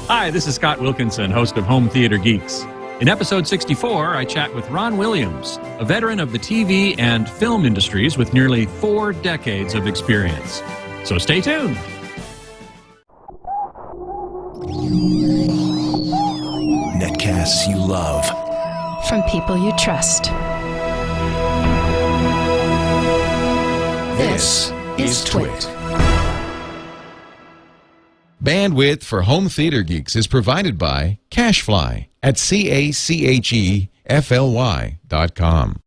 Hi, this is Scott Wilkinson, host of Home Theater Geeks. In episode 64, I chat with Ron Williams, a veteran of the TV and film industries with nearly 4 decades of experience. So stay tuned. Netcasts you love. From people you trust. This is Twit. Bandwidth for Home Theater Geeks is provided by Cachefly at CACHEFLY.com.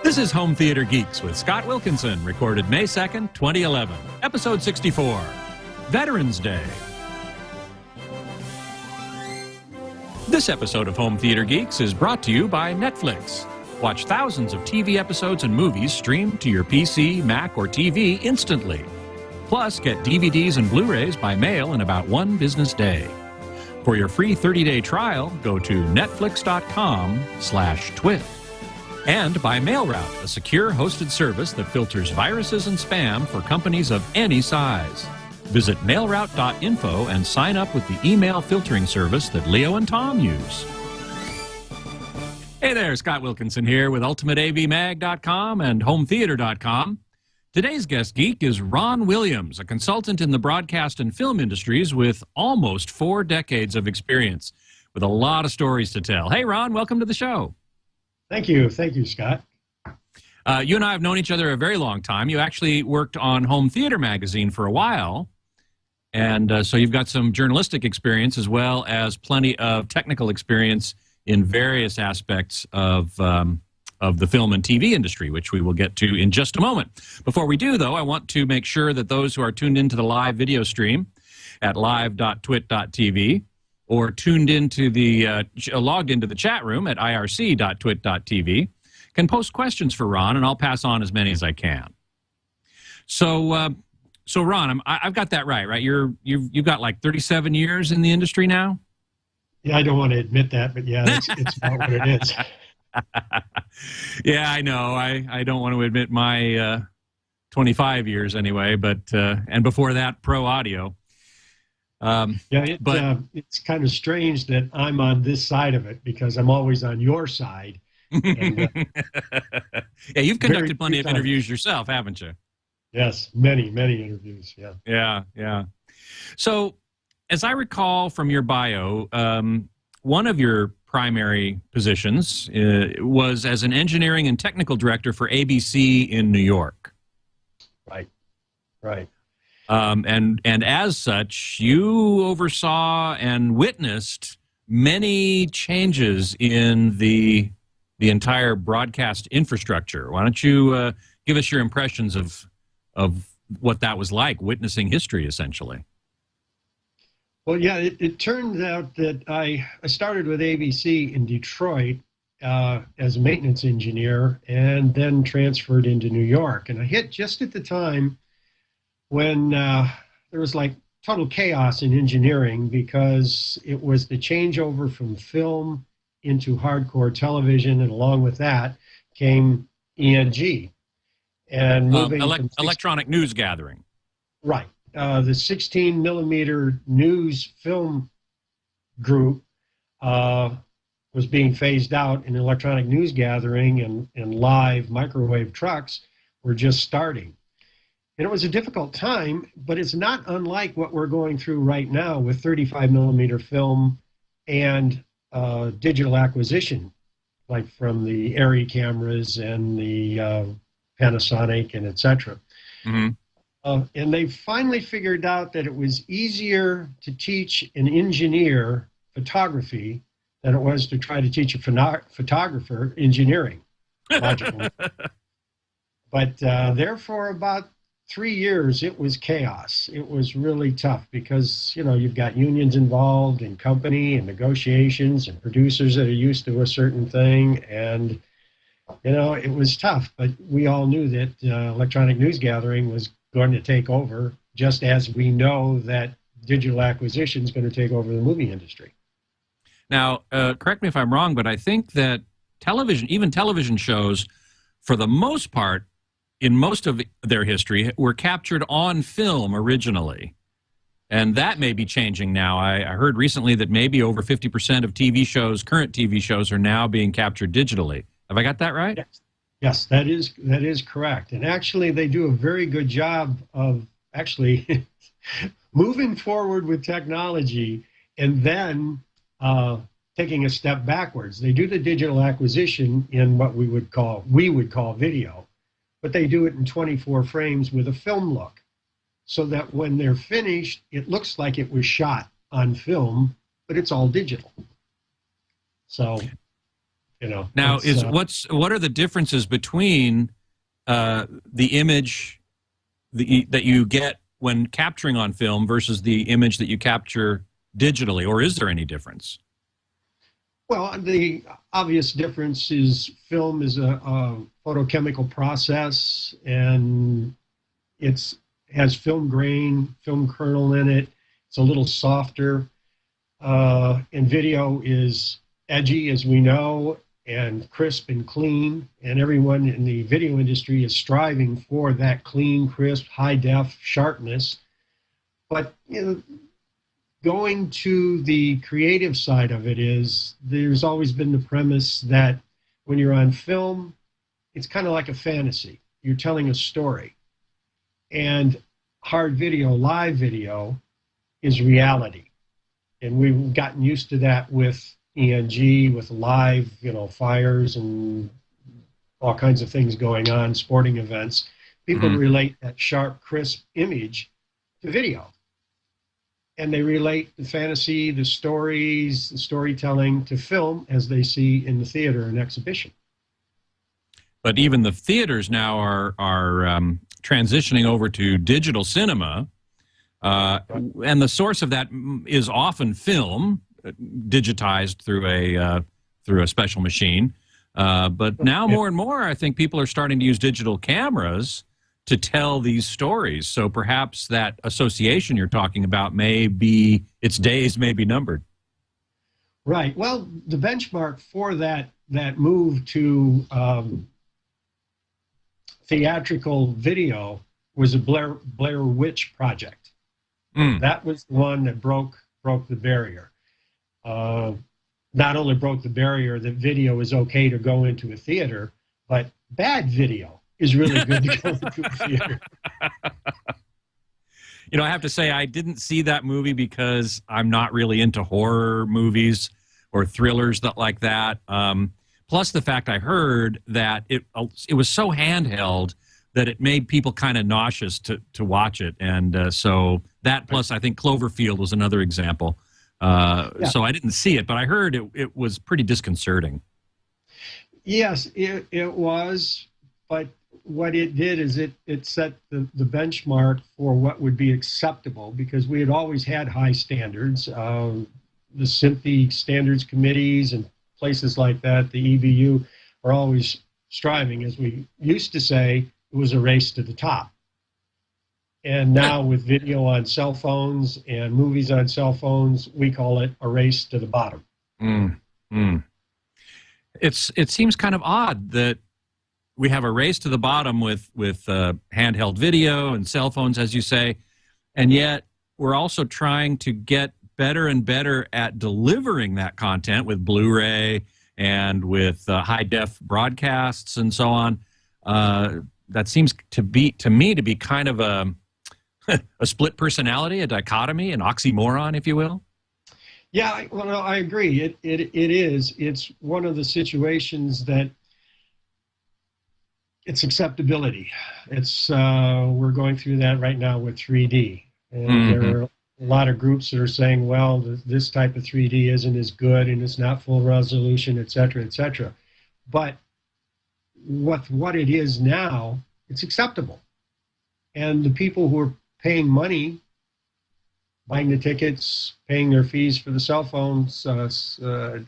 This is Home Theater Geeks with Scott Wilkinson, recorded May 2nd, 2011, episode 64, Veterans Day. This episode of Home Theater Geeks is brought to you by Netflix. Watch thousands of TV episodes and movies streamed to your PC, Mac, or TV instantly. Plus, get DVDs and Blu-rays by mail in about 1 business day. For your free 30-day trial, go to netflix.com/twit. And by MailRoute, a secure hosted service that filters viruses and spam for companies of any size. Visit mailroute.info and sign up with the email filtering service that Leo and Tom use. Hey there, Scott Wilkinson here with UltimateAVMag.com and HomeTheater.com. Today's guest geek is Ron Williams, a consultant in the broadcast and film industries with almost 4 decades of experience, with a lot of stories to tell. Hey, Ron, welcome to the show. Thank you. Thank you, Scott. You and I have known each other a very long time. You actually worked on Home Theater Magazine for a while, and so you've got some journalistic experience as well as plenty of technical experience in various aspects of the film and TV industry, which we will get to in just a moment. Before we do, though, I want to make sure that those who are tuned into the live video stream at live.twit.tv or tuned into the logged into the chat room at irc.twit.tv can post questions for Ron, and I'll pass on as many as I can. So Ron, I've got that right? You've got like 37 years in the industry now? Yeah, I don't want to admit that, but yeah, it's about what it is. Yeah, I know. I don't want to admit my 25 years anyway, but and before that, pro audio. It's kind of strange that I'm on this side of it because I'm always on your side. And, yeah, you've conducted plenty of interviews yourself, haven't you? Yes, many interviews. Yeah. Yeah. So, as I recall from your bio, one of your primary positions was as an engineering and technical director for ABC in New York. Right. And as such, you oversaw and witnessed many changes in the entire broadcast infrastructure. Why don't you give us your impressions of what that was like, witnessing history, essentially? Well, yeah, it turns out that I started with ABC in Detroit as a maintenance engineer and then transferred into New York. And I hit just at the time when there was like total chaos in engineering because it was the changeover from film into hardcore television, and along with that came ENG. And moving electronic news gathering. Right. The 16 millimeter news film group was being phased out, and electronic news gathering and live microwave trucks were just starting. And it was a difficult time, but it's not unlike what we're going through right now with 35 millimeter film and digital acquisition, like from the Arri cameras and the Panasonic and etc. Mm-hmm. And they finally figured out that it was easier to teach an engineer photography than it was to try to teach a photographer engineering. But there for about 3 years, it was chaos. It was really tough because, you've got unions involved and company and negotiations and producers that are used to a certain thing. And, it was tough. But we all knew that electronic news gathering was going to take over, just as we know that digital acquisition is going to take over the movie industry. Now, correct me if I'm wrong, but I think that even television shows, for the most part, in most of their history, were captured on film originally. And that may be changing now. I heard recently that maybe over 50% of TV shows, current TV shows, are now being captured digitally. Have I got that right? Yes, yes, that is correct. And actually, they do a very good job of actually moving forward with technology and then taking a step backwards. They do the digital acquisition in what we would call video, but they do it in 24 frames with a film look, so that when they're finished, it looks like it was shot on film, but it's all digital. So, you know. Now, what are the differences between the image that you get when capturing on film versus the image that you capture digitally, or is there any difference? Well, the obvious difference is film is a photochemical process, and it has film grain, film kernel in it. It's a little softer. And video is edgy, as we know, and crisp and clean. And everyone in the video industry is striving for that clean, crisp, high-def sharpness. But, you know, going to the creative side of it is there's always been the premise that when you're on film, it's kind of like a fantasy. You're telling a story. And hard video, live video, is reality. And we've gotten used to that with ENG, with live, you know, fires and all kinds of things going on, sporting events. People relate that sharp, crisp image to video. And they relate the fantasy, the stories, the storytelling to film as they see in the theater and exhibition. But even the theaters now are transitioning over to digital cinema, and the source of that is often film, digitized through a special machine. But now more and more, I think people are starting to use digital cameras to tell these stories. So perhaps that association you're talking about its days may be numbered. Right. Well, the benchmark for that move to theatrical video was a Blair Witch Project. That was the one that broke the barrier. Not only broke the barrier that video is okay to go into a theater, but bad video is really good to go into a theater. You know, I have to say, I didn't see that movie because I'm not really into horror movies or thrillers like that. Plus the fact I heard that it was so handheld that it made people kind of nauseous to watch it. And so that, plus I think Cloverfield was another example. So I didn't see it, but I heard it was pretty disconcerting. Yes, it was. But what it did is it set the benchmark for what would be acceptable, because we had always had high standards. The SMPTE standards committees and places like that, the EBU, are always striving. As we used to say, it was a race to the top. And now with video on cell phones and movies on cell phones, we call it a race to the bottom. It seems kind of odd that we have a race to the bottom with handheld video and cell phones, as you say, and yet we're also trying to get better and better at delivering that content with Blu-ray and with high-def broadcasts and so on. That seems to me to be kind of a split personality, a dichotomy, an oxymoron, if you will. Yeah, well, no, I agree. It is. It's one of the situations that it's acceptability. It's we're going through that right now with 3D, and there are a lot of groups that are saying, well, this type of 3D isn't as good and it's not full resolution, et cetera, et cetera. But what it is now, it's acceptable. And the people who are paying money, buying the tickets, paying their fees for the cell phones,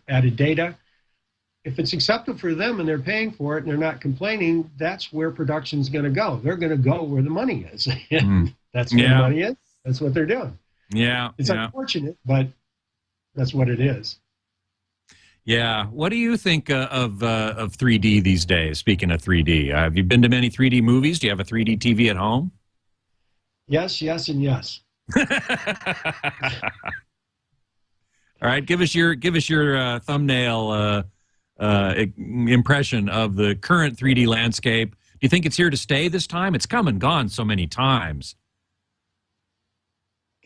added data, if it's acceptable for them and they're paying for it and they're not complaining, that's where production's going to go. They're going to go where the money is. That's where the money is. That's what they're doing. Yeah. It's unfortunate, but that's what it is. Yeah. What do you think of 3D these days? Speaking of 3D, have you been to many 3D movies? Do you have a 3D TV at home? Yes, yes, and yes. All right, give us your thumbnail impression of the current 3D landscape. Do you think it's here to stay this time? It's come and gone so many times.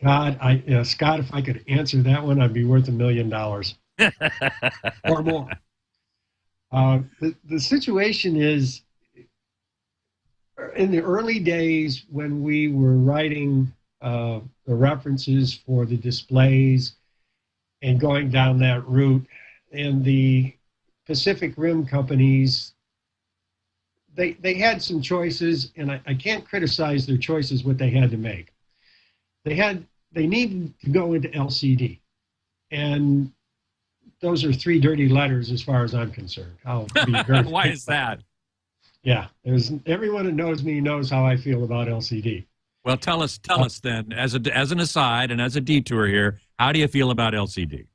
God, Scott, if I could answer that one, I'd be worth $1 million or more. The situation is, in the early days when we were writing the references for the displays and going down that route, and the Pacific Rim companies, they had some choices, and I can't criticize their choices, what they had to make. They needed to go into LCD, and those are 3 dirty letters as far as I'm concerned. I'll be very Why is that? Yeah, everyone who knows me knows how I feel about LCD. Well, tell us then, as an aside and as a detour here, how do you feel about LCD?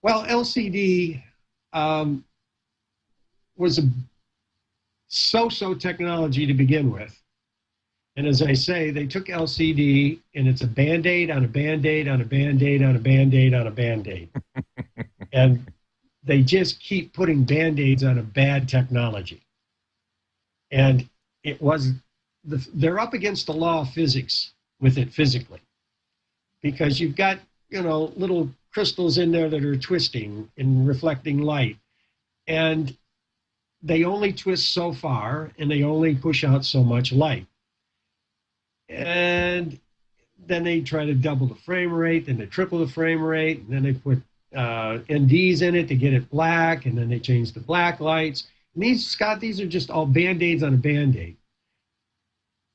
Well, LCD was a so-so technology to begin with. And as I say, they took LCD, and it's a Band-Aid on a Band-Aid on a Band-Aid on a Band-Aid on a Band-Aid. And they just keep putting Band-Aids on a bad technology. And they're up against the law of physics with it physically. Because you've got, little crystals in there that are twisting and reflecting light. And they only twist so far, and they only push out so much light. And then they try to double the frame rate, then they triple the frame rate, and then they put NDs in it to get it black, and then they change the black lights. And these are just all Band-Aids on a Band-Aid.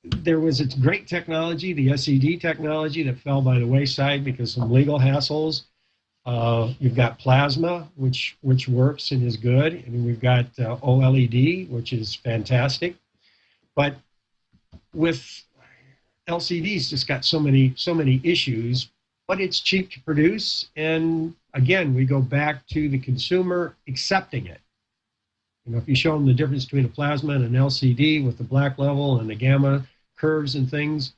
There was a great technology, the SED technology, that fell by the wayside because of some legal hassles. You've got plasma, which works and is good, and we've got OLED, which is fantastic. But with LCD's just got so many issues, but it's cheap to produce, and again, we go back to the consumer accepting it. If you show them the difference between a plasma and an LCD with the black level and the gamma curves and things,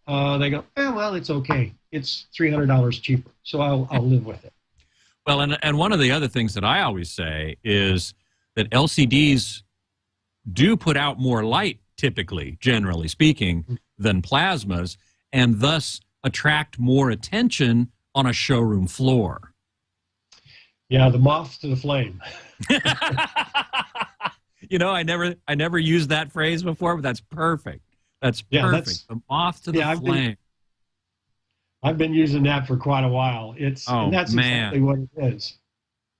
they go, well, it's okay. It's $300 cheaper, so I'll live with it. Well, and one of the other things that I always say is that LCDs do put out more light, typically, generally speaking, than plasmas, and thus attract more attention on a showroom floor. Yeah, the moth to the flame. I never used that phrase before, but that's perfect. That's perfect. The moth to the flame. I've been using that for quite a while. And that's exactly what it is.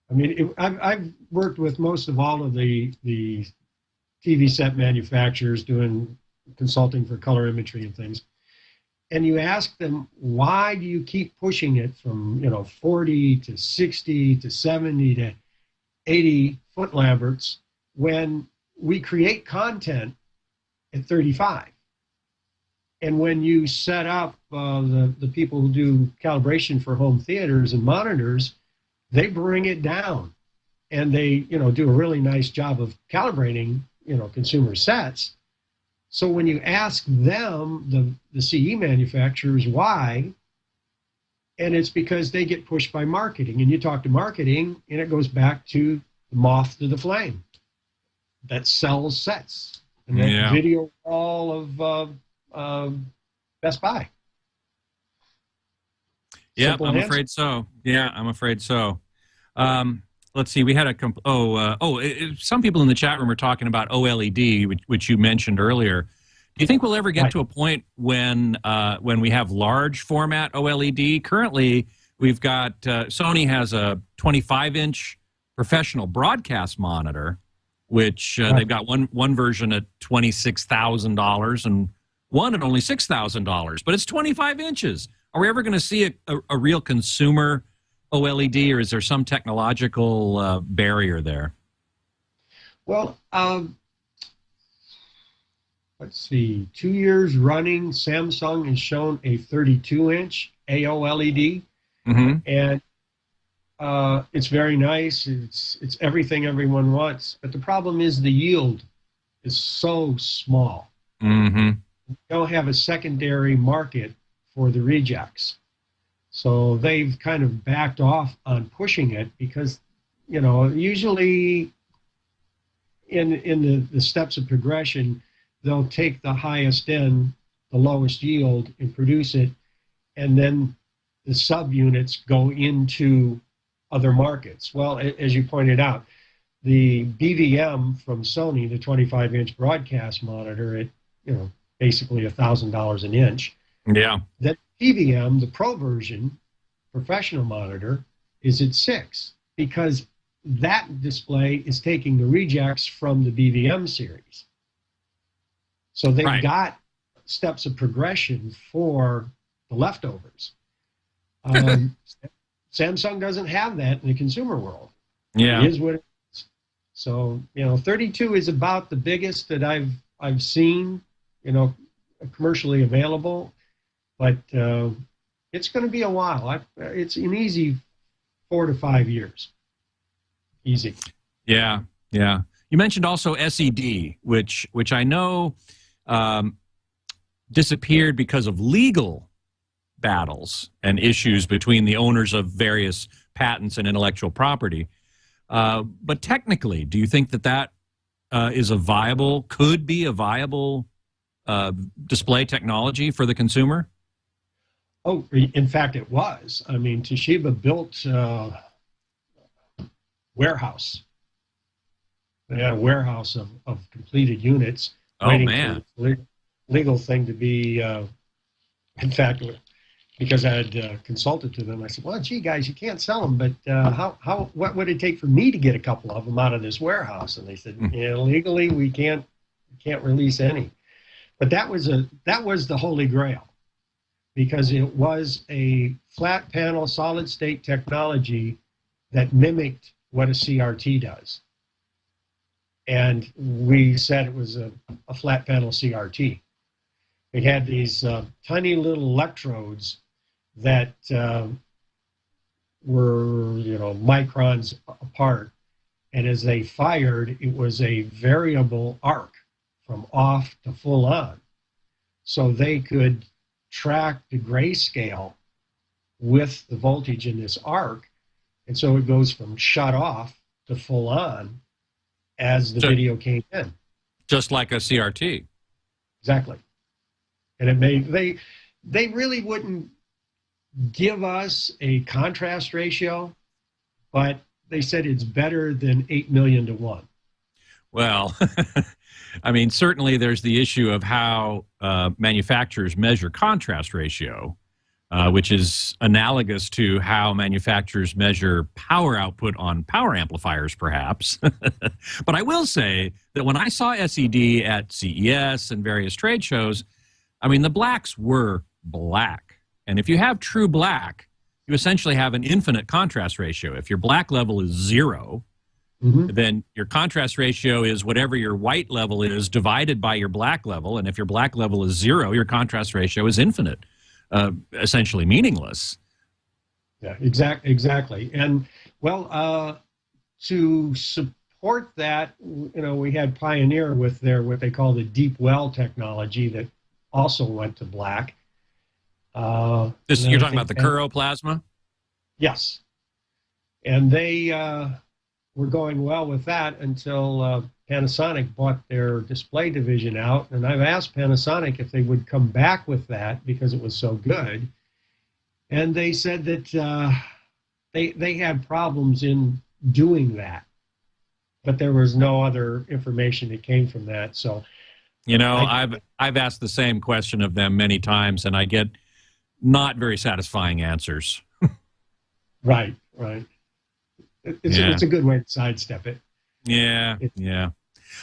I mean, I've worked with most of all of the TV set manufacturers doing consulting for color imagery and things. And you ask them, why do you keep pushing it from 40 to 60 to 70 to 80 foot Lamberts when we create content at 35? And when you set up the people who do calibration for home theaters and monitors, they bring it down, and they do a really nice job of calibrating consumer sets. So when you ask them, the CE manufacturers, why, and it's because they get pushed by marketing. And you talk to marketing, and it goes back to the moth to the flame that sells sets. And that video wall of Best Buy. Yeah, I'm afraid so. Yeah, I'm afraid so. Let's see. We had some people in the chat room are talking about OLED, which you mentioned earlier. Do you think we'll ever get to a point when we have large format OLED? Currently, we've got Sony has a 25-inch professional broadcast monitor, which they've got one version at $26,000 and one at only $6,000, but it's 25 inches. Are we ever going to see a real consumer OLED, or is there some technological barrier there? Well, let's see. 2 years running, Samsung has shown a 32-inch AOLED, and it's very nice. It's everything everyone wants, but the problem is the yield is so small. You don't have a secondary market for the rejects. So they've kind of backed off on pushing it because, you know, usually in the steps of progression, they'll take the highest end, the lowest yield, and produce it, and then the subunits go into other markets. Well, as you pointed out, the BVM from Sony, the 25-inch broadcast monitor, at, you know, basically $1,000 an inch. Yeah. That PVM, the Pro version, professional monitor, is at $6, because that display is taking the rejects from the BVM series. So they've got steps of progression for the leftovers. Samsung doesn't have that in the consumer world. Yeah. It is what it is. So, you know, 32 is about the biggest that I've seen, you know, commercially available, but it's going to be a while. It's an easy 4 to 5 years. Easy. Yeah, yeah. You mentioned also SED, which I know disappeared because of legal battles and issues between the owners of various patents and intellectual property. But technically, do you think that is could be a viable display technology for the consumer? Oh, in fact, it was. I mean, Toshiba built warehouse. They had a warehouse of completed units. Oh, man. For the legal thing to be, in fact, because I had consulted to them, I said, well, gee, guys, you can't sell them, but what would it take for me to get a couple of them out of this warehouse? And they said, yeah, legally, we can't release any. But that was the holy grail, because it was a flat panel solid state technology that mimicked what a CRT does. And we said it was a flat panel CRT. It had these tiny little electrodes that were, you know, microns apart. And as they fired, it was a variable arc from off to full on. So they could track the grayscale with the voltage in this arc. And so it goes from shut off to full on as the video came in. Just like a CRT. Exactly. And it made, they really wouldn't give us a contrast ratio, but they said it's better than 8 million to 1. Well, I mean, certainly there's the issue of how manufacturers measure contrast ratio, which is analogous to how manufacturers measure power output on power amplifiers, perhaps. But I will say that when I saw SED at CES and various trade shows, I mean, the blacks were black. And if you have true black, you essentially have an infinite contrast ratio. If your black level is 0, then your contrast ratio is whatever your white level is divided by your black level. And if your black level is 0, your contrast ratio is infinite, essentially meaningless. Yeah, exactly. And, well, to support that, you know, we had Pioneer with their what they call the deep well technology that also went to black. You're talking about the Kuro plasma? Yes. And they were going well with that until Panasonic bought their display division out. And I've asked Panasonic if they would come back with that because it was so good. And they said that they had problems in doing that. But there was no other information that came from that. So, you know, I've asked the same question of them many times, and I get not very satisfying answers. Right. It's a good way to sidestep it. Yeah.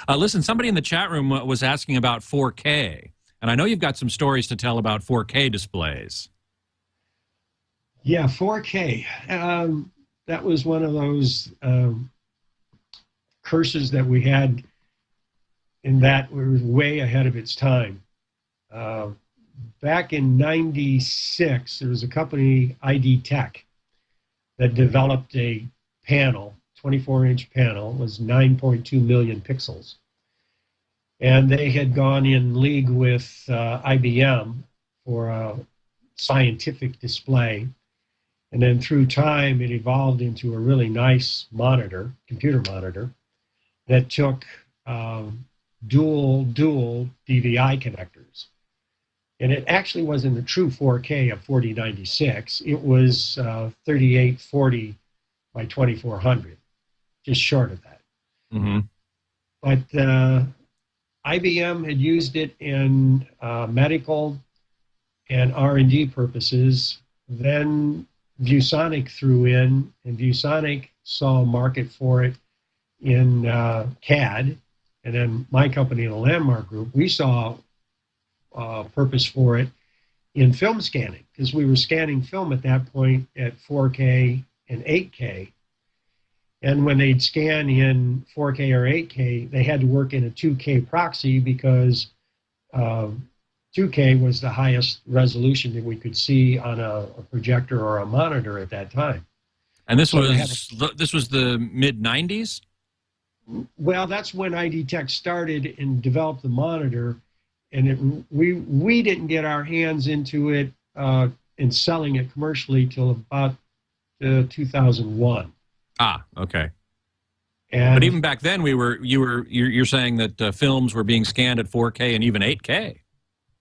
Listen, somebody in the chat room was asking about 4K, and I know you've got some stories to tell about 4K displays. Yeah, 4K. That was one of those curses that we had, in that we were way ahead of its time. Back in '96, there was a company, ID Tech, that developed a panel, 24-inch panel, was 9.2 million pixels. And they had gone in league with IBM for a scientific display. And then through time, it evolved into a really nice monitor, computer monitor, that took dual DVI connectors. And it actually wasn't a true 4K of 4096. It was 3840 by 2400, just short of that. Mm-hmm. But IBM had used it in medical and R&D purposes. Then ViewSonic threw in, and ViewSonic saw a market for it in CAD. And then my company, the Landmark Group, we saw purpose for it in film scanning, because we were scanning film at that point at 4K and 8K. And when they'd scan in 4K or 8K, they had to work in a 2K proxy, because 2K was the highest resolution that we could see on a projector or a monitor at that time. And this was the mid-90s? Well, that's when ID Tech started and developed the monitor, and we didn't get our hands into it and selling it commercially till about 2001. Ah, okay. And but even back then, you're saying that films were being scanned at 4K and even 8K.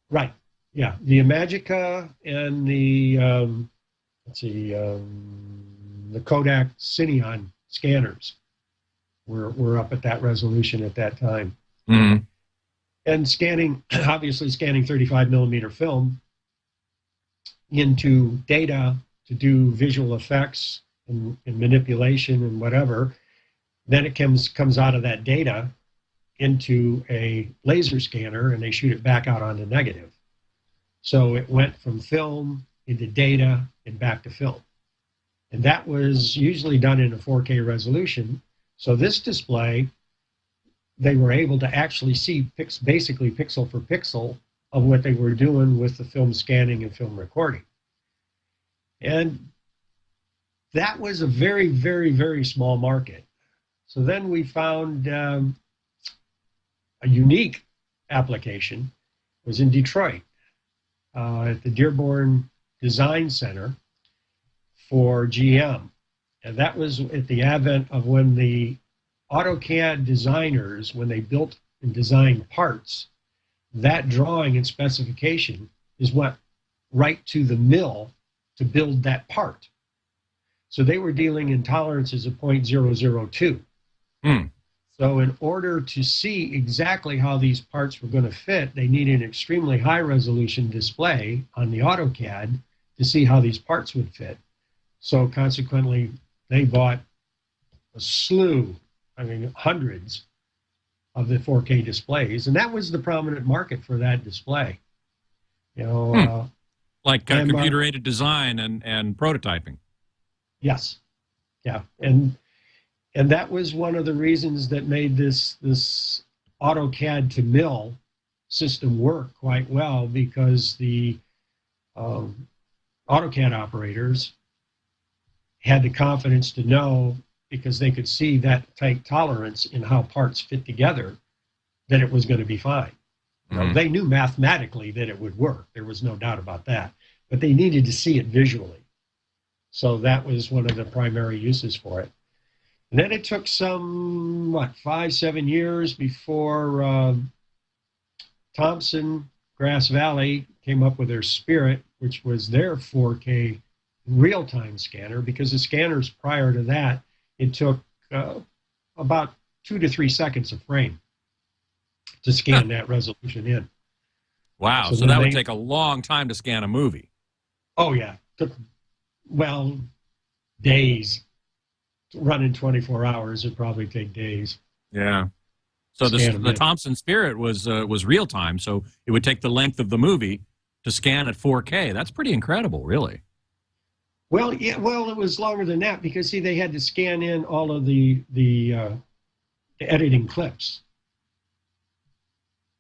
Right. Yeah. The Imagica and the the Kodak Cineon scanners were up at that resolution at that time. Mm-hmm. And obviously scanning 35 millimeter film into data to do visual effects and manipulation and whatever. Then it comes out of that data into a laser scanner, and they shoot it back out onto negative. So it went from film into data and back to film. And that was usually done in a 4K resolution. So this display, they were able to actually see basically pixel for pixel of what they were doing with the film scanning and film recording. And that was a very, very, very small market. So then we found a unique application. It was in Detroit at the Dearborn Design Center for GM. And that was at the advent of when the AutoCAD designers, when they built and designed parts, that drawing and specification is what right to the mill to build that part. So they were dealing in tolerances of 0.002. Mm. So in order to see exactly how these parts were going to fit, they needed an extremely high resolution display on the AutoCAD to see how these parts would fit. So consequently, they bought a slew, hundreds of the 4K displays, and that was the prominent market for that display. Like computer-aided design and prototyping. Yes, yeah, and that was one of the reasons that made this AutoCAD to mill system work quite well, because the AutoCAD operators had the confidence to know, because they could see that tight tolerance in how parts fit together, that it was going to be fine. Mm-hmm. They knew mathematically that it would work. There was no doubt about that. But they needed to see it visually. So that was one of the primary uses for it. And then it took 5-7 years before Thompson, Grass Valley came up with their Spirit, which was their 4K real-time scanner, because the scanners prior to that, it took about 2 to 3 seconds a frame to scan that resolution in. Wow, so that would take a long time to scan a movie. Oh, yeah. Took, days. Running 24 hours would probably take days. Yeah. So the Thompson Spirit was real time, so it would take the length of the movie to scan at 4K. That's pretty incredible, really. Well, yeah. Well, it was longer than that, because see, they had to scan in all of the editing clips.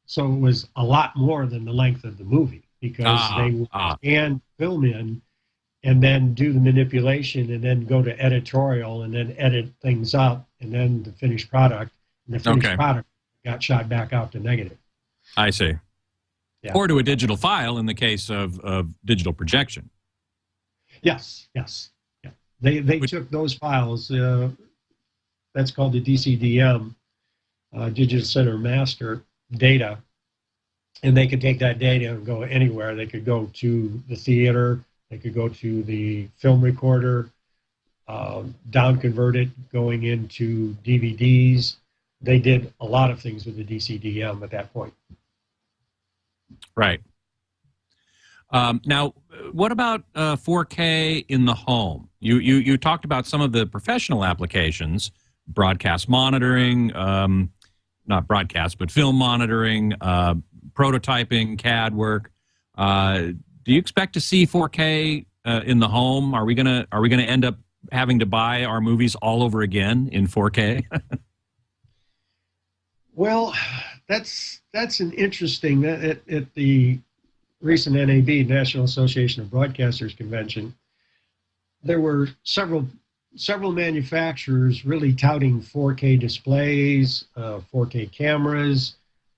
So it was a lot more than the length of the movie, because they would scan film in and then do the manipulation and then go to editorial and then edit things up and then the finished product. And the finished product got shot back out to negative. I see. Yeah. Or to a digital file in the case of digital projection. Yes. Yeah. They took those files. That's called the DCDM, Digital Center Master Data, and they could take that data and go anywhere. They could go to the theater. They could go to the film recorder, down convert it, going into DVDs. They did a lot of things with the DCDM at that point. Right. Now, what about 4K in the home? You talked about some of the professional applications, broadcast monitoring, not broadcast, but film monitoring, prototyping, CAD work. Do you expect to see 4K in the home? Are we gonna end up having to buy our movies all over again in 4K? Well, that's an interesting at the recent NAB, National Association of Broadcasters convention. There were several manufacturers really touting 4K displays, 4K cameras.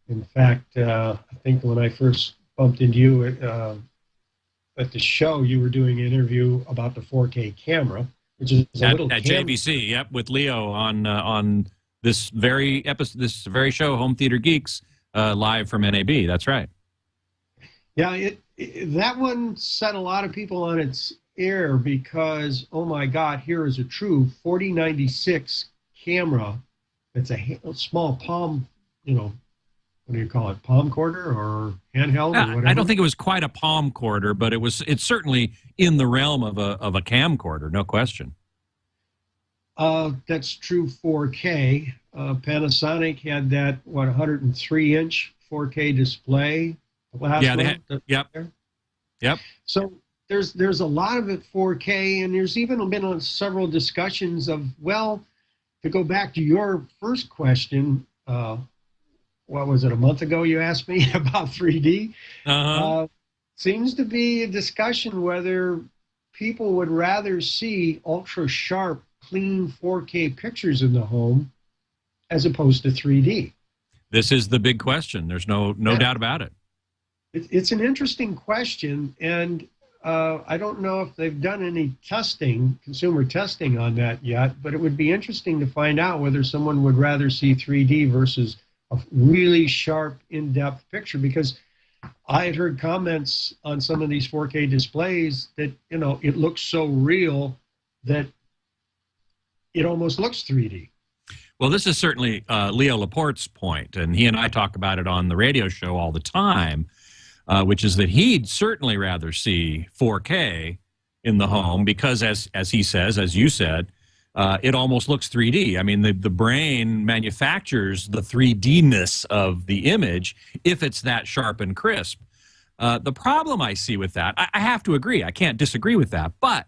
In fact, I think when I first bumped into you at the show, you were doing an interview about the 4K camera, which is a little at JVC, yep, with Leo on this very episode, this very show, Home Theater Geeks, live from NAB. That's right. Yeah, that one set a lot of people on its ear because, oh my God, here is a true 4096 camera. It's a small palm, what do you call it, palm quarter or handheld or whatever? I don't think it was quite a palm quarter, but it's certainly in the realm of a camcorder, no question. That's true 4K. Panasonic had that, 103-inch 4K display. Yep. So there's a lot of it 4K, and there's even been several discussions of, well, to go back to your first question, what was it, a month ago you asked me about 3D? Seems to be a discussion whether people would rather see ultra sharp, clean 4K pictures in the home as opposed to 3D. This is the big question. There's no doubt about it. It's an interesting question, and I don't know if they've done any consumer testing on that yet, but it would be interesting to find out whether someone would rather see 3D versus a really sharp, in-depth picture, because I had heard comments on some of these 4K displays that, it looks so real that it almost looks 3D. Well, this is certainly Leo Laporte's point, and he and I talk about it on the radio show all the time, which is that he'd certainly rather see 4K in the home because, as he says, as you said, it almost looks 3D. I mean, the brain manufactures the 3D-ness of the image if it's that sharp and crisp. The problem I see with that, I have to agree, I can't disagree with that, but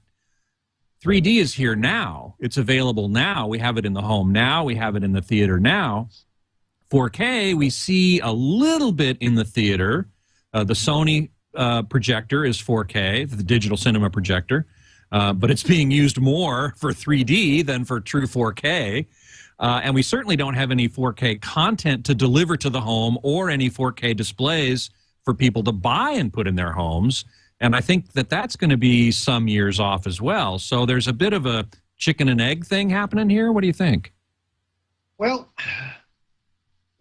3D is here now. It's available now. We have it in the home now. We have it in the theater now. 4K, we see a little bit in the theater. The Sony projector is 4K, the digital cinema projector, but it's being used more for 3D than for true 4K. And we certainly don't have any 4K content to deliver to the home or any 4K displays for people to buy and put in their homes. And I think that that's going to be some years off as well. So there's a bit of a chicken and egg thing happening here. What do you think? Well,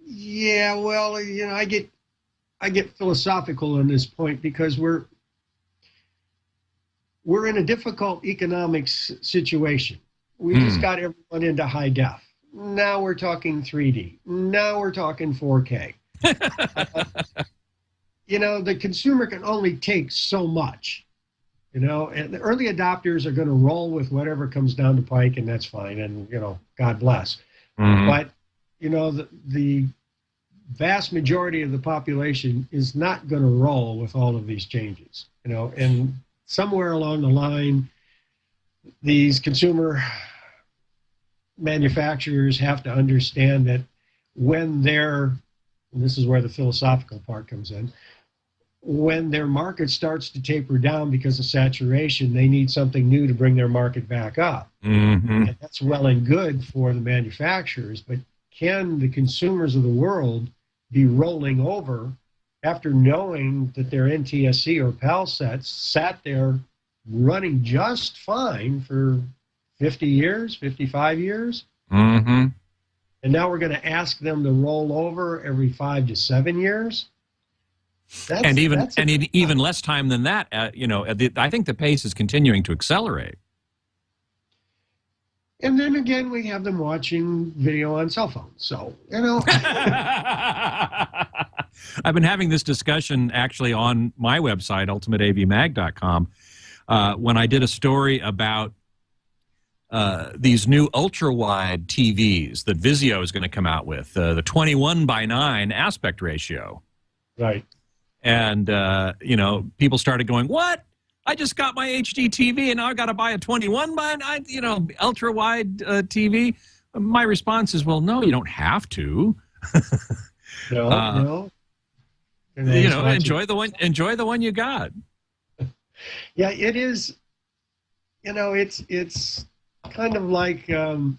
yeah, I get philosophical on this point because we're in a difficult economic situation. We just got everyone into high def. Now we're talking 3D. Now we're talking 4K. The consumer can only take so much, and the early adopters are going to roll with whatever comes down the pike, and that's fine, and, God bless. But, the vast majority of the population is not going to roll with all of these changes, and somewhere along the line, these consumer manufacturers have to understand that when and this is where the philosophical part comes in, when their market starts to taper down because of saturation, they need something new to bring their market back up. And that's well and good for the manufacturers, but can the consumers of the world be rolling over after knowing that their NTSC or PAL sets sat there running just fine for 50 years, 55 years. Mm-hmm. And now we're going to ask them to roll over every 5 to 7 years. Even less time than that. I think the pace is continuing to accelerate. And then again, we have them watching video on cell phones. So, I've been having this discussion actually on my website, ultimateavmag.com, when I did a story about these new ultra-wide TVs that Vizio is going to come out with, the 21:9 aspect ratio. Right. And, people started going, what? I just got my HD TV and now I got to buy a 21:9, ultra-wide TV. My response is, well, no, you don't have to. No. Enjoy the one you got. Yeah, it is. It's kind of like the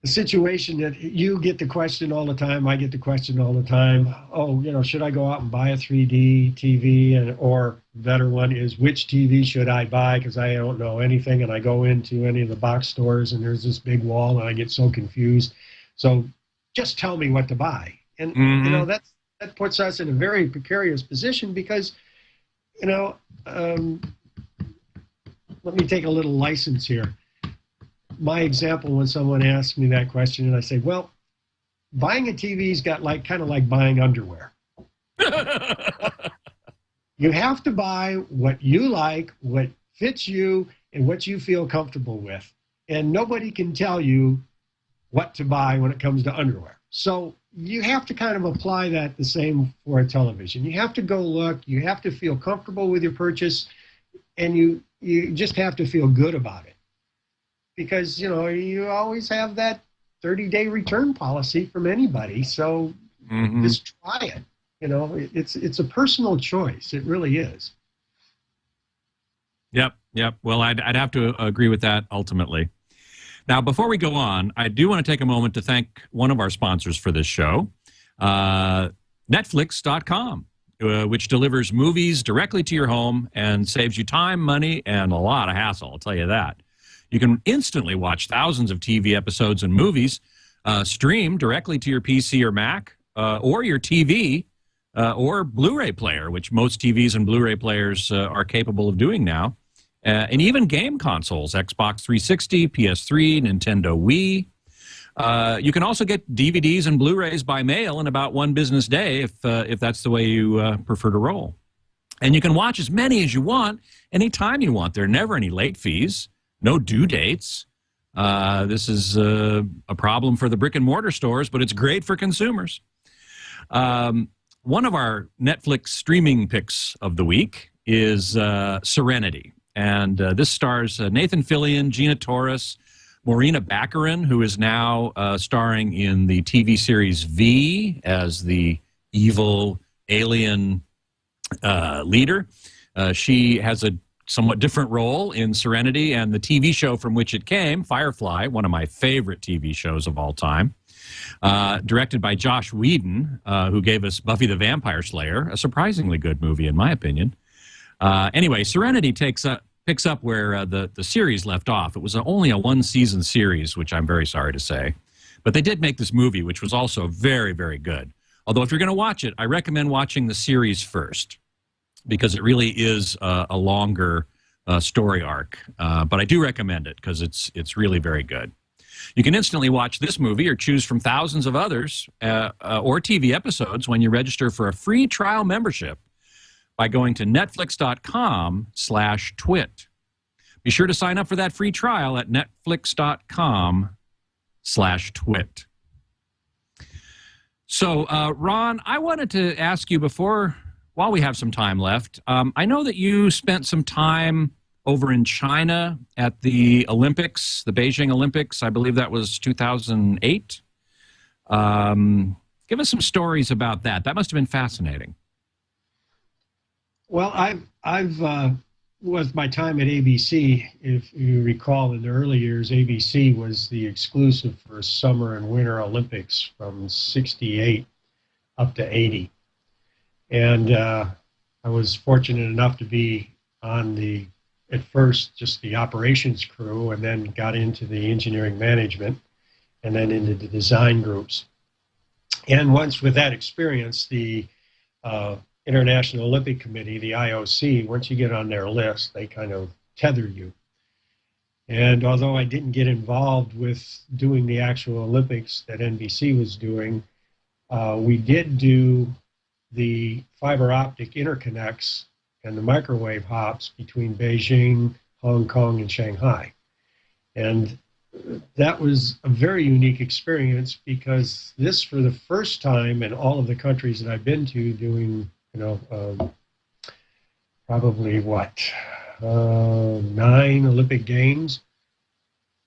situation that you get the question all the time. I get the question all the time. Oh, should I go out and buy a 3D TV? Or better one is, which TV should I buy? Because I don't know anything, and I go into any of the box stores, and there's this big wall, and I get so confused. So just tell me what to buy. And, that puts us in a very precarious position because, let me take a little license here. My example, when someone asks me that question, and I say, well, buying a TV's got kind of like buying underwear. You have to buy what you like, what fits you, and what you feel comfortable with. And nobody can tell you what to buy when it comes to underwear. So you have to kind of apply that the same for a television. You have to go look, you have to feel comfortable with your purchase, and you just have to feel good about it. Because, you always have that 30-day return policy from anybody. So just try it. It's a personal choice. It really is. Yep. Well, I'd have to agree with that ultimately. Now, before we go on, I do want to take a moment to thank one of our sponsors for this show, Netflix.com, which delivers movies directly to your home and saves you time, money, and a lot of hassle, I'll tell you that. You can instantly watch thousands of TV episodes and movies streamed directly to your PC or Mac or your TV or Blu-ray player, which most TVs and Blu-ray players are capable of doing now. And even game consoles, Xbox 360, PS3, Nintendo Wii. You can also get DVDs and Blu-rays by mail in about one business day if that's the way you prefer to roll. And you can watch as many as you want, anytime you want. There are never any late fees. No due dates. This is a problem for the brick and mortar stores, but it's great for consumers. One of our Netflix streaming picks of the week is Serenity. And this stars Nathan Fillion, Gina Torres, Morena Baccarin, who is now starring in the TV series V as the evil alien leader. She has a somewhat different role in Serenity, and the TV show from which it came, Firefly, one of my favorite TV shows of all time, directed by Josh Whedon, who gave us Buffy the Vampire Slayer, a surprisingly good movie in my opinion. Anyway, Serenity picks up where the series left off. It was only a one-season series, which I'm very sorry to say. But they did make this movie, which was also very, very good. Although if you're going to watch it, I recommend watching the series first, because it really is a longer story arc. But I do recommend it because it's really very good. You can instantly watch this movie or choose from thousands of others or TV episodes when you register for a free trial membership by going to netflix.com/twit. Be sure to sign up for that free trial at netflix.com/twit. So, Ron, I wanted to ask you while we have some time left, I know that you spent some time over in China at the Olympics, the Beijing Olympics. I believe that was 2008. Give us some stories about that. That must have been fascinating. Well, I've with my time at ABC, if you recall, in the early years, ABC was the exclusive for Summer and Winter Olympics from '68 up to '80. And I was fortunate enough to be on at first, just the operations crew, and then got into the engineering management, and then into the design groups. And once with that experience, the International Olympic Committee, the IOC, once you get on their list, they kind of tether you. And although I didn't get involved with doing the actual Olympics that NBC was doing, we did do the fiber optic interconnects and the microwave hops between Beijing, Hong Kong, and Shanghai. And that was a very unique experience, because this, for the first time in all of the countries that I've been to, doing, probably 9 Olympic Games.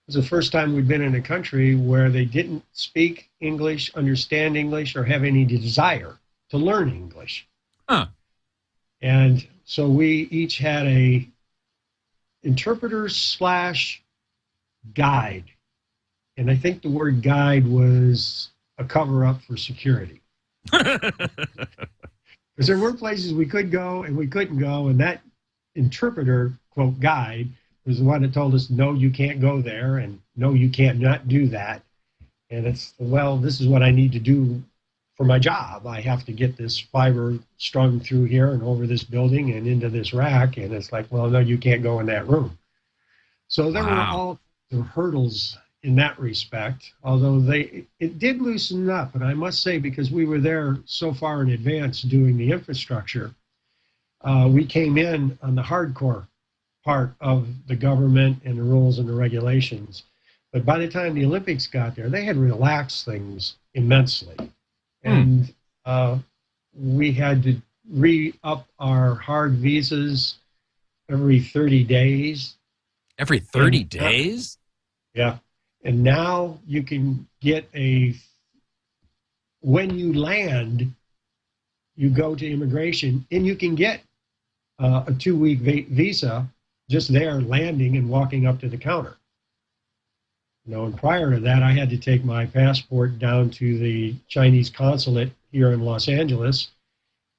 It was the first time we'd been in a country where they didn't speak English, understand English, or have any desire to learn English. Huh. And so we each had a interpreter / guide. And I think the word guide was a cover-up for security. Because there were places we could go and we couldn't go, and that interpreter, quote, guide, was the one that told us, no, you can't go there, and no, you can't not do that. And it's, well, this is what I need to do for my job. I have to get this fiber strung through here and over this building and into this rack. And it's like, well, no, you can't go in that room. So there were all the hurdles in that respect, although it did loosen up. And I must say, because we were there so far in advance doing the infrastructure, we came in on the hardcore part of the government and the rules and the regulations. But by the time the Olympics got there, they had relaxed things immensely. And we had to re-up our hard visas every 30 days. Every 30 days? Yeah. And now you can get when you land, you go to immigration, and you can get a 2-week visa just there landing and walking up to the counter. And prior to that, I had to take my passport down to the Chinese consulate here in Los Angeles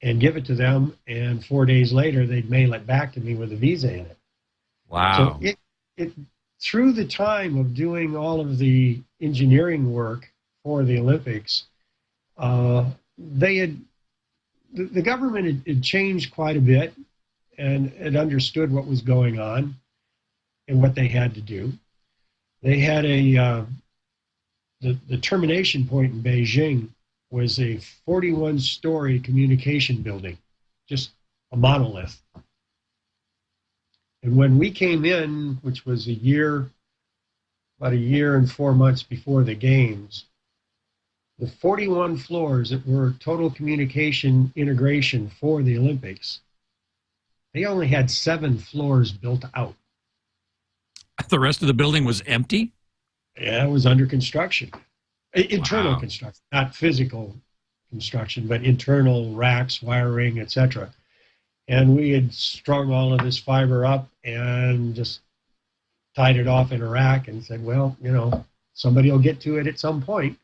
and give it to them, and 4 days later, they'd mail it back to me with a visa in it. Wow. So it through the time of doing all of the engineering work for the Olympics, the government had changed quite a bit, and had understood what was going on and what they had to do. They had the termination point in Beijing was a 41-story communication building, just a monolith. And when we came in, which was about a year and 4 months before the games, the 41 floors that were total communication integration for the Olympics, they only had 7 floors built out. The rest of the building was empty? Yeah, it was under construction. Internal construction, not physical construction, but internal racks, wiring, etc. And we had strung all of this fiber up and just tied it off in a rack and said, well, somebody will get to it at some point.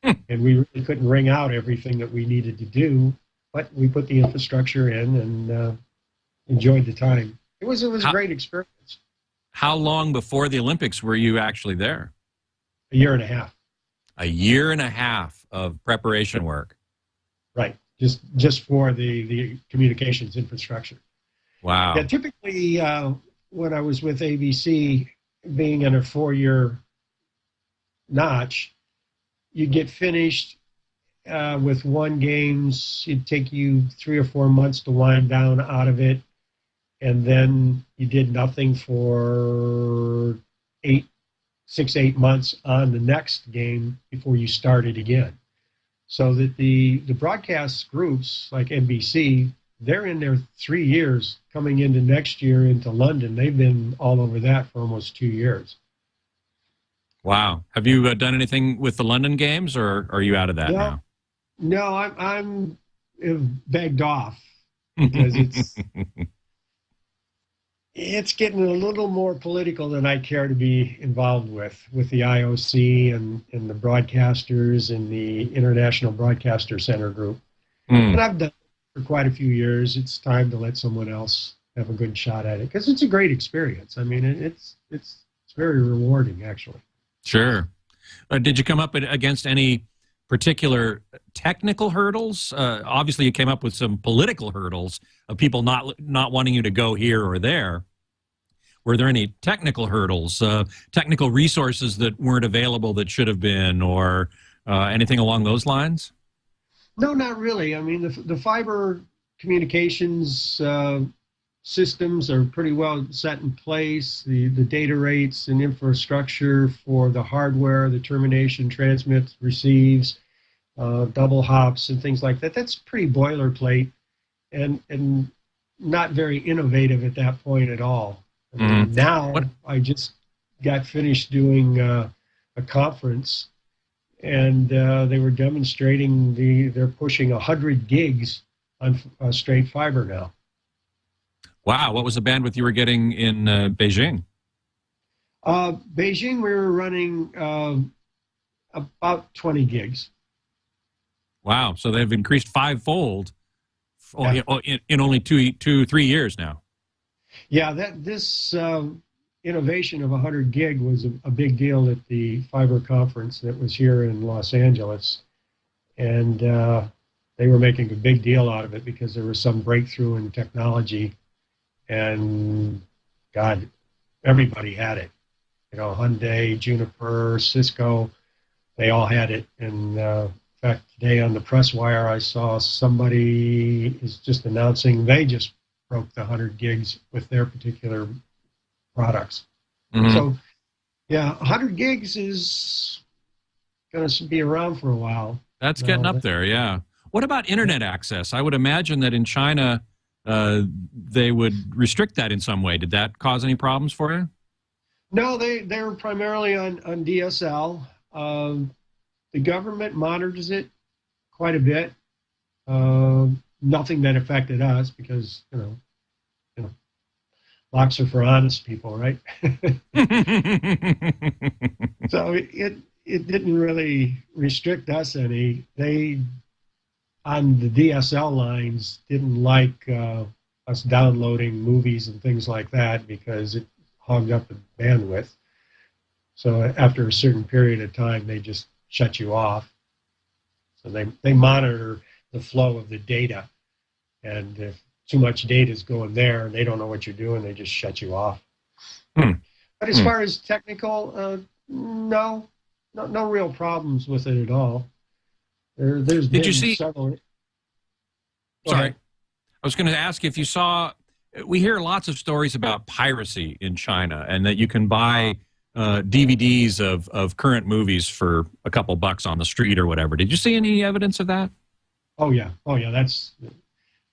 And we really couldn't wring out everything that we needed to do, but we put the infrastructure in and enjoyed the time. It was a great experience. How long before the Olympics were you actually there? A year and a half. A year and a half of preparation work. Right. Just for the communications infrastructure. Wow. Yeah, typically, when I was with ABC, being in a 4-year notch, you'd get finished with 1 games. It'd take you 3 or 4 months to wind down out of it. And then you did nothing for 6-8 months on the next game before you started again. So that the broadcast groups like NBC, they're in their 3 years coming into next year into London. They've been all over that for almost 2 years. Wow. Have you done anything with the London games, or are you out of that now? No, I'm begged off because it's getting a little more political than I care to be involved with the IOC and the broadcasters and the International Broadcaster Center group. And I've done for quite a few years. It's time to let someone else have a good shot at it, because it's a great experience. I mean, it's very rewarding, actually. Sure. Did you come up against any particular technical hurdles? Obviously, you came up with some political hurdles of people not wanting you to go here or there. Were there any technical hurdles, technical resources that weren't available that should have been, or anything along those lines? No, not really. I mean, the fiber communications systems are pretty well set in place. The data rates and infrastructure for the hardware, the termination, transmits, receives, double hops, and things like that, that's pretty boilerplate and not very innovative at that point at all. I mean, now, I just got finished doing a conference, and they were demonstrating they're pushing 100 gigs on straight fiber now. Wow, what was the bandwidth you were getting in Beijing? Beijing, we were running about 20 gigs. Wow, so they've increased fivefold in only 3 years now. Yeah, this innovation of 100 gig was a big deal at the fiber conference that was here in Los Angeles. And they were making a big deal out of it because there was some breakthrough in technology. And God, everybody had it. You know, Hyundai, Juniper, Cisco, they all had it. And in fact, today on the press wire, I saw somebody is just announcing they just broke the 100 gigs with their particular products. Mm-hmm. So, yeah, 100 gigs is going to be around for a while. That's getting up there, yeah. What about internet access? I would imagine that in China, they would restrict that in some way. Did that cause any problems for you? No, they were primarily on DSL. The government monitors it quite a bit. Nothing that affected us because, you know, locks are for honest people, right? So it didn't really restrict us any. They, on the DSL lines, didn't like us downloading movies and things like that because it hogged up the bandwidth. So after a certain period of time, they just shut you off. So they monitor the flow of the data. And if too much data is going there and they don't know what you're doing, they just shut you off. But as far as technical, no real problems with it at all. There's Did you see several... Sorry. I was going to ask if you saw, we hear lots of stories about piracy in China and that you can buy DVDs of current movies for a couple bucks on the street or whatever. Did you see any evidence of that? Oh, yeah.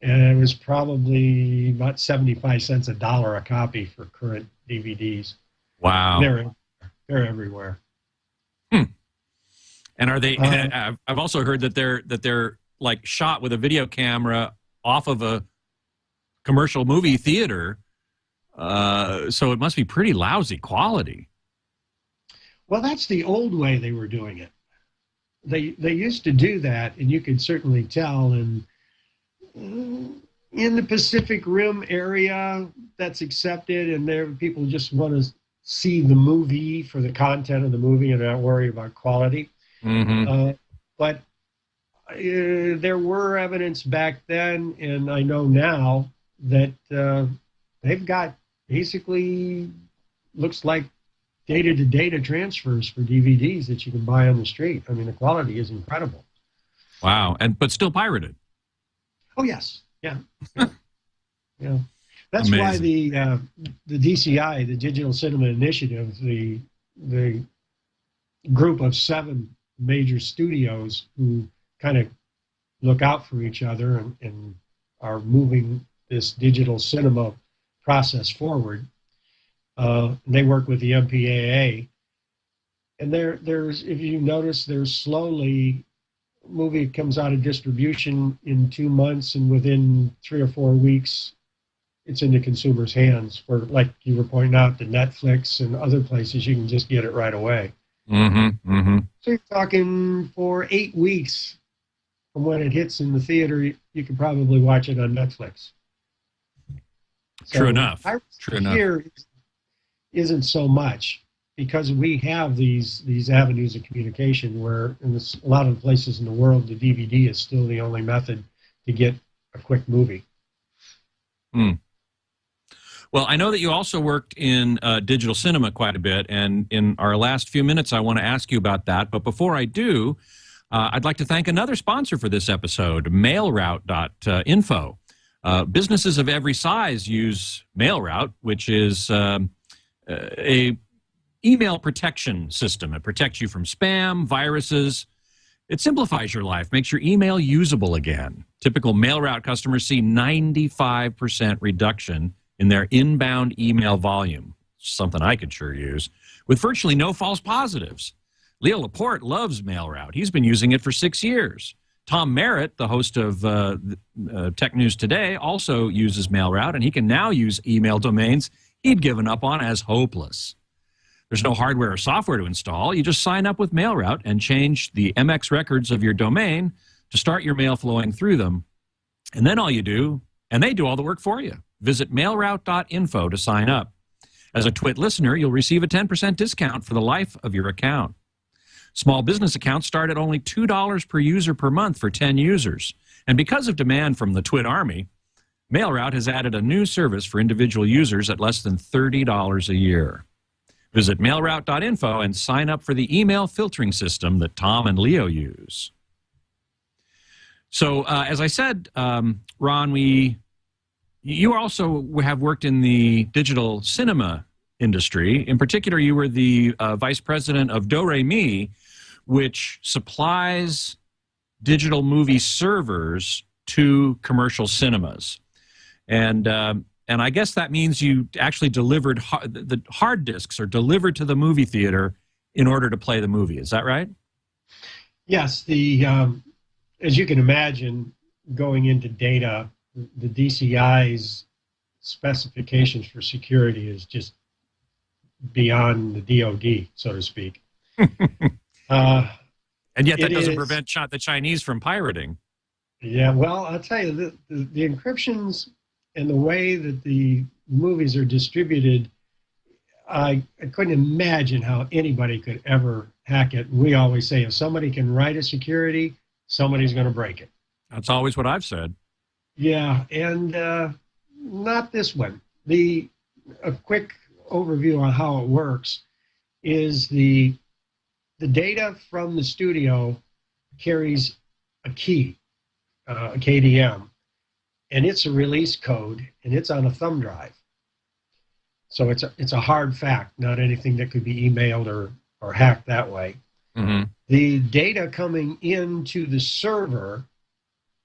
And it was probably about 75 cents $1 a copy for current DVDs. Wow. They're everywhere. And are they, I've also heard that they're like shot with a video camera off of a commercial movie theater. So it must be pretty lousy quality. Well, that's the old way they were doing it. They used to do that, and you could certainly tell. And in the Pacific Rim area, that's accepted, and there people just want to see the movie for the content of the movie and not worry about quality. But there were evidence back then, and I know now, that they've got basically looks like data-to-data transfers for DVDs that you can buy on the street. I mean, the quality is incredible. Wow, but still pirated. Oh yes, yeah. That's amazing. Why the DCI, the Digital Cinema Initiative, the group of 7 major studios who kind of look out for each other and are moving this digital cinema process forward. They work with the MPAA, and there's if you notice, there's slowly movie comes out of distribution in 2 months, and within 3 or 4 weeks, it's in the consumer's hands. For, like you were pointing out, the Netflix and other places, you can just get it right away. So you're talking for 8 weeks from when it hits in the theater, you could probably watch it on Netflix. So True enough. True enough. Here isn't so much because we have these avenues of communication where in a lot of the places in the world, the DVD is still the only method to get a quick movie. Well, I know that you also worked in digital cinema quite a bit, and in our last few minutes, I want to ask you about that. But before I do, I'd like to thank another sponsor for this episode, mailroute.info. Businesses of every size use MailRoute, which is a email protection system. It protects you from spam, viruses. It simplifies your life, makes your email usable again. Typical MailRoute customers see 95% reduction in their inbound email volume, something I could sure use, with virtually no false positives. Leo Laporte loves MailRoute. He's been using it for 6 years. Tom Merritt, the host of Tech News Today, also uses MailRoute, and he can now use email domains he'd given up on as hopeless. There's no hardware or software to install. You just sign up with MailRoute and change the MX records of your domain to start your mail flowing through them. And then all you do, and they do all the work for you. Visit mailroute.info to sign up. As a Twit listener, you'll receive a 10% discount for the life of your account. Small business accounts start at only $2 per user per month for 10 users. And because of demand from the Twit Army, MailRoute has added a new service for individual users at less than $30 a year. Visit mailroute.info and sign up for the email filtering system that Tom and Leo use. So, as I said, Ron, you also have worked in the digital cinema industry. In particular, you were the vice president of Do-Re-Mi, which supplies digital movie servers to commercial cinemas. And I guess that means you actually delivered the hard disks are delivered to the movie theater in order to play the movie. Is that right? Yes. As you can imagine, going into data, the DCI's specifications for security is just beyond the DoD, so to speak. And yet that doesn't prevent the Chinese from pirating. Yeah, well, I'll tell you, the encryptions and the way that the movies are distributed, I couldn't imagine how anybody could ever hack it. We always say if somebody can write a security, somebody's going to break it. That's always what I've said. Yeah, and not this one. A quick overview on how it works is the data from the studio carries a key, a KDM, and it's a release code, and it's on a thumb drive. So it's a hard fact, not anything that could be emailed or hacked that way. Mm-hmm. The data coming into the server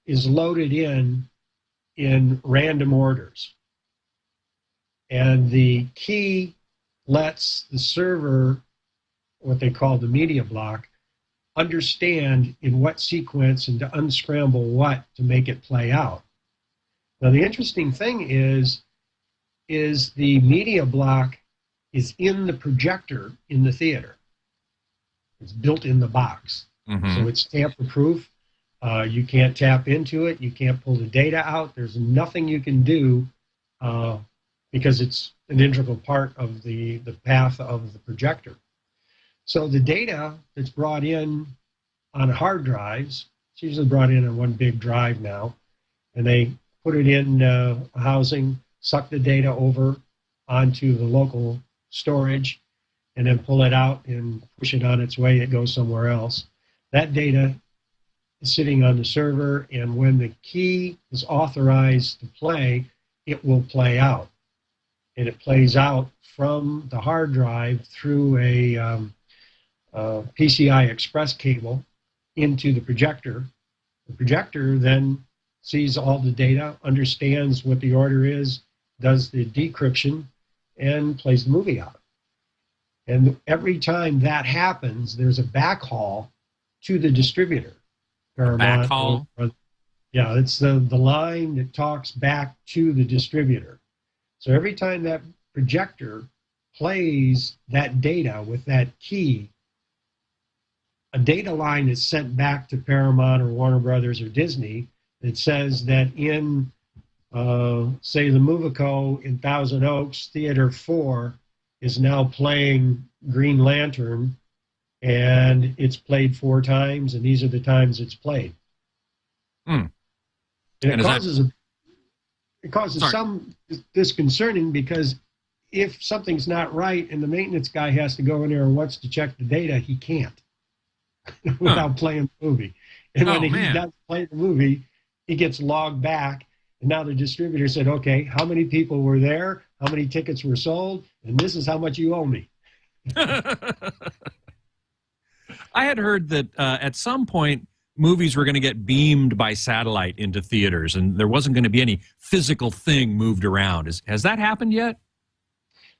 is loaded in random orders. And the key lets the server, what they call the media block, understand in what sequence and to unscramble what to make it play out. Now, the interesting thing is the media block is in the projector in the theater. It's built in the box. Mm-hmm. So it's tamper-proof. You can't tap into it. You can't pull the data out. There's nothing you can do because it's an integral part of the path of the projector. So the data that's brought in on hard drives, it's usually brought in on one big drive now, and they put it in a housing, suck the data over onto the local storage, and then pull it out and push it on its way. It goes somewhere else. That data is sitting on the server, and when the key is authorized to play, it will play out. And it plays out from the hard drive through a PCI Express cable into the projector. The projector then sees all the data, understands what the order is, does the decryption, and plays the movie out. And every time that happens, there's a backhaul to the distributor. Backhaul? Yeah, it's the line that talks back to the distributor. So every time that projector plays that data with that key, a data line is sent back to Paramount or Warner Brothers or Disney that says that in, say, the Movico in Thousand Oaks, Theater 4 is now playing Green Lantern, and it's played 4 times, and these are the times it's played. Hmm. And it causes some disconcerting, because if something's not right and the maintenance guy has to go in there and wants to check the data, he can't without playing the movie. And when he does play the movie, he gets logged back. And now the distributor said, okay, how many people were there? How many tickets were sold? And this is how much you owe me. I had heard that at some point, movies were going to get beamed by satellite into theaters, and there wasn't going to be any physical thing moved around. Has that happened yet?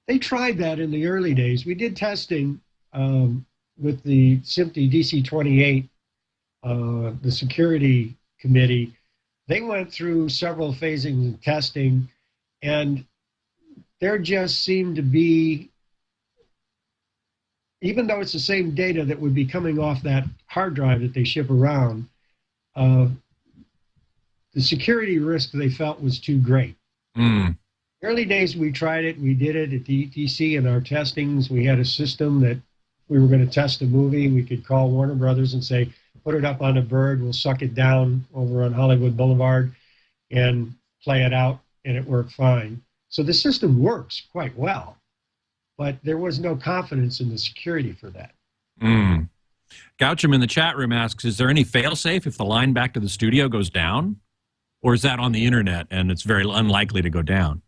They tried that in the early days. We did testing with the SMPTE DC-28, the security committee. They went through several phases of testing, and there just seemed to be, even though it's the same data that would be coming off that hard drive that they ship around, the security risk they felt was too great. Early days we tried it, we did it at the ETC in our testings. We had a system that we were going to test a movie. We could call Warner Brothers and say, put it up on a bird, we'll suck it down over on Hollywood Boulevard and play it out, and it worked fine. So the system works quite well, but there was no confidence in the security for that. Goucham in the chat room asks, is there any fail-safe if the line back to the studio goes down? Or is that on the internet and it's very unlikely to go down?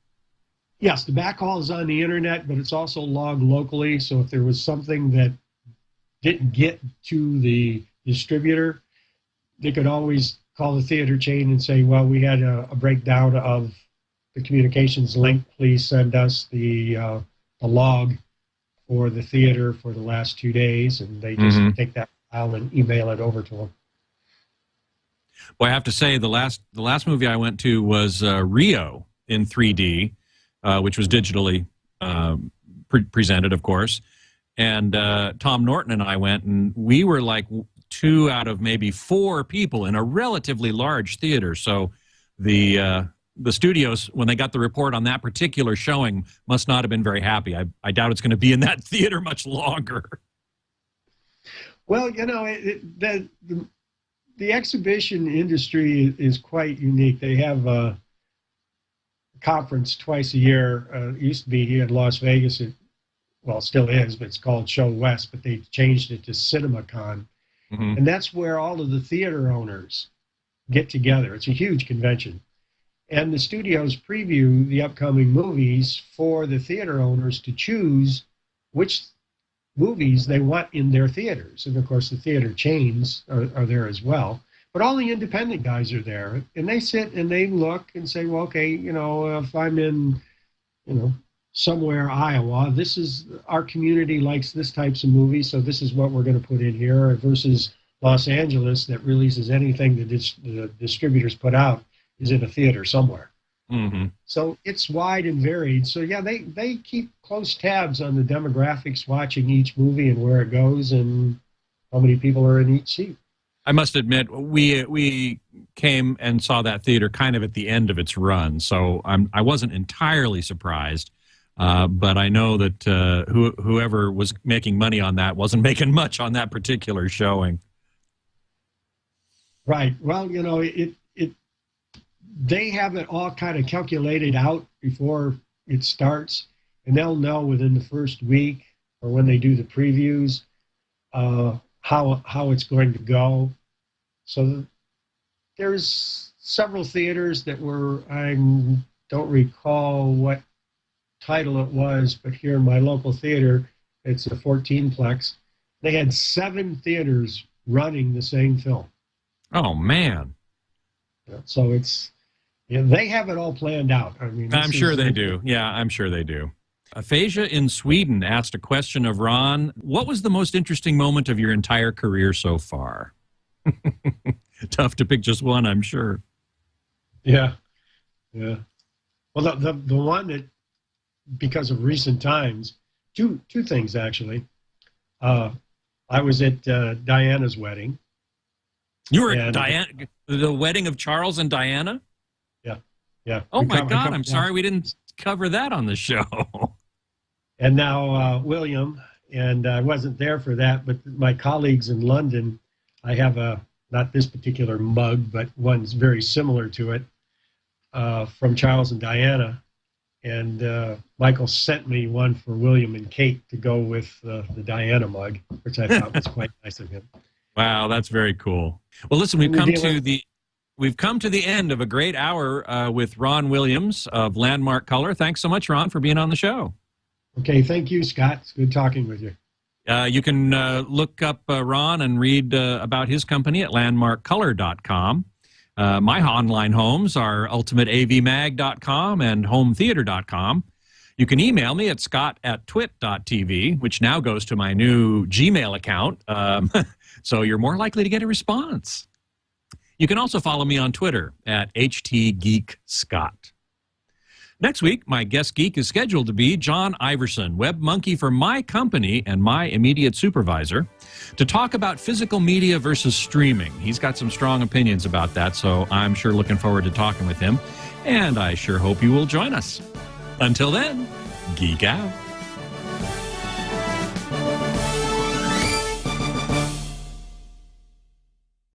Yes, the backhaul is on the internet, but it's also logged locally. So if there was something that didn't get to the distributor, they could always call the theater chain and say, well, we had a breakdown of the communications link. Please send us the log for the theater for the last 2 days. And they just take that file and email it over to them. Well, I have to say, the last movie I went to was Rio in 3D, which was digitally presented, of course. And Tom Norton and I went, and we were like 2 out of maybe 4 people in a relatively large theater. So the studios, when they got the report on that particular showing, must not have been very happy. I doubt it's going to be in that theater much longer. Well, you know, the exhibition industry is quite unique. They have a conference twice a year. It used to be here in Las Vegas. Well, it still is, but it's called Show West, but they changed it to CinemaCon. And that's where all of the theater owners get together. It's a huge convention. And the studios preview the upcoming movies for the theater owners to choose which movies they want in their theaters. And of course, the theater chains are there as well. But all the independent guys are there, and they sit and they look and say, well, okay, you know, if I'm in, you know, somewhere Iowa, this is, our community likes this types of movies, so this is what we're going to put in here, versus Los Angeles that releases anything that the distributors put out is in a theater somewhere. So it's wide and varied. So yeah, they keep close tabs on the demographics, watching each movie and where it goes and how many people are in each seat. I must admit, we came and saw that theater kind of at the end of its run, so I wasn't entirely surprised. But I know that whoever was making money on that wasn't making much on that particular showing. Right. Well, you know, they have it all kind of calculated out before it starts, and they'll know within the first week or when they do the previews how it's going to go. So there's several theaters that were, I don't recall what title it was, but here in my local theater, it's a 14-plex. They had 7 theaters running the same film. Oh, man. So it's, yeah, they have it all planned out. I mean, I'm sure they do. Yeah, I'm sure they do. Aphasia in Sweden asked a question of Ron. What was the most interesting moment of your entire career so far? Tough to pick just one, I'm sure. Yeah. Yeah. Well, the one that, because of recent times, two things, actually. I was at Diana's wedding, You were at the wedding of Charles and Diana? Yeah, yeah. Oh, my God. I'm sorry we didn't cover that on the show. And now William, and I wasn't there for that, but my colleagues in London, I have not this particular mug, but one's very similar to it, from Charles and Diana. And Michael sent me one for William and Kate to go with the Diana mug, which I thought was quite nice of him. Wow, that's very cool. Well, listen, we've come to the end of a great hour with Ron Williams of Landmark Color. Thanks so much, Ron, for being on the show. Okay, thank you, Scott. It's good talking with you. You can look up Ron and read about his company at landmarkcolor.com. My online homes are ultimateavmag.com and hometheater.com. You can email me at scott@twit.tv, which now goes to my new Gmail account, so you're more likely to get a response. You can also follow me on Twitter at htgeekscott. Next week, my guest geek is scheduled to be John Iverson, web monkey for my company and my immediate supervisor, to talk about physical media versus streaming. He's got some strong opinions about that, so I'm sure looking forward to talking with him, and I sure hope you will join us. Until then, geek out.